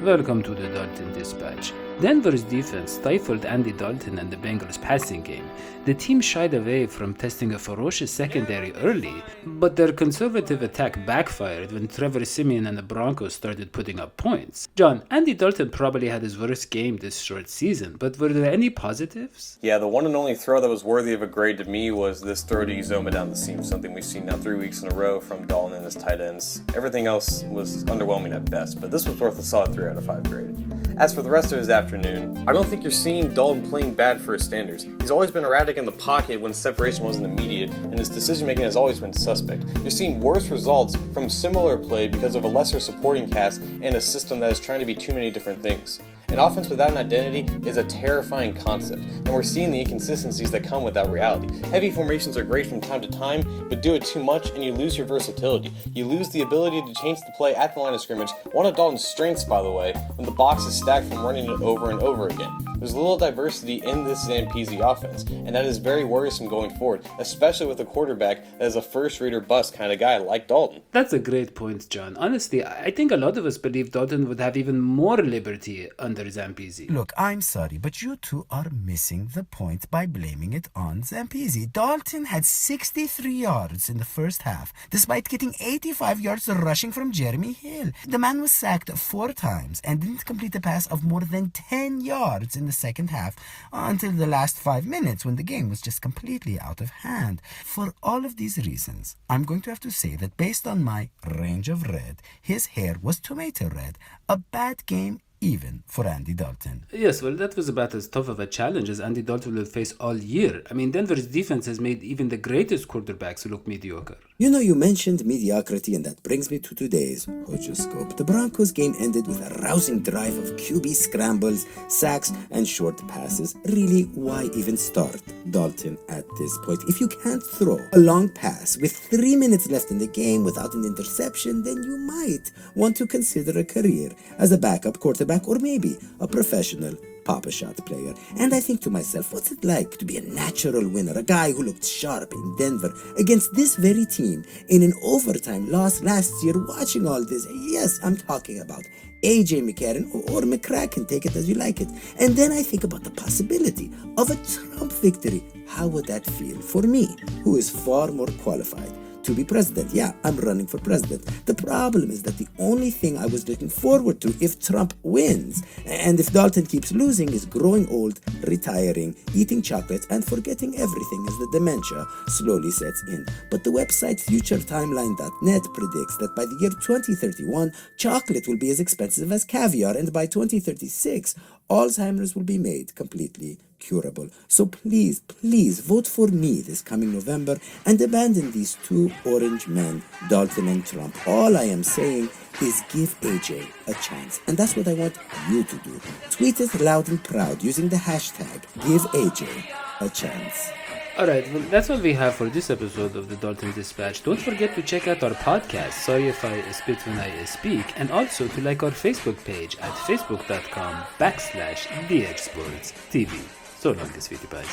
Welcome to the Dalton Dispatch. Denver's defense stifled Andy Dalton and the Bengals' passing game. The team shied away from testing a ferocious secondary early, but their conservative attack backfired when Trevor Siemian and the Broncos started putting up points. John, Andy Dalton probably had his worst game this short season, but were there any positives? Yeah, the one and only throw that was worthy of a grade to me was this throw to Uzoma down the seam, something we've seen now 3 weeks in a row from Dalton and his tight ends. Everything else was underwhelming at best, but this was worth a solid 3 out of 5 grade. As for the rest of his afternoon, I don't think you're seeing Dalton playing bad for his standards. He's always been erratic in the pocket when separation wasn't immediate, and his decision-making has always been suspect. You're seeing worse results from similar play because of a lesser supporting cast and a system that is trying to be too many different things. An offense without an identity is a terrifying concept, and we're seeing the inconsistencies that come with that reality. Heavy formations are great from time to time, but do it too much and you lose your versatility. You lose the ability to change the play at the line of scrimmage, one of Dalton's strengths, by the way, when the box is stacked from running it over and over again. There's little diversity in this Zampese offense, and that is very worrisome going forward, especially with a quarterback that is a first-rate or bust kind of guy like Dalton. That's a great point, John. Honestly, I think a lot of us believe Dalton would have even more liberty under Zampese. Look, I'm sorry, but you two are missing the point by blaming it on Zampese. Dalton had 63 yards in the first half, despite getting 85 yards rushing from Jeremy Hill. The man was sacked 4 times and didn't complete a pass of more than 10 yards in the second half until the last 5 minutes when the game was just completely out of hand. For all of these reasons, I'm going to have to say that based on my range of red, his hair was tomato red. A bad game even for Andy Dalton. Yes, well, that was about as tough of a challenge as Andy Dalton will face all year. I mean, Denver's defense has made even the greatest quarterbacks look mediocre. You know, you mentioned mediocrity, and that brings me to today's Hojoscope. The Broncos game ended with a rousing drive of QB scrambles, sacks, and short passes. Really, why even start Dalton at this point? If you can't throw a long pass with 3 minutes left in the game without an interception, then you might want to consider a career as a backup quarterback or maybe a professional pop-a-shot player. And I think to myself, what's it like to be a natural winner, a guy who looked sharp in Denver against this very team in an overtime loss last year, watching all this? Yes, I'm talking about AJ McCarron or McCracken, take it as you like it. And then I think about the possibility of a Trump victory. How would that feel for me, who is far more qualified to be president? Yeah, I'm running for president. The problem is that the only thing I was looking forward to if Trump wins, and if Dalton keeps losing, is growing old, retiring, eating chocolates, and forgetting everything as the dementia slowly sets in. But the website futuretimeline.net predicts that by the year 2031, chocolate will be as expensive as caviar, and by 2036, Alzheimer's will be made completely curable. So please, please vote for me this coming November and abandon these two orange men, Dalton and Trump. All I am saying is give AJ a chance. And that's what I want you to do. Tweet it loud and proud using the hashtag #GiveAJ a chance. Alright, well, that's what we have for this episode of the Dalton Dispatch. Don't forget to check out our podcast, Sorry If I Spit When I Speak, and also to like our Facebook page at facebook.com/DHSportsTV. So long, sweetie pies.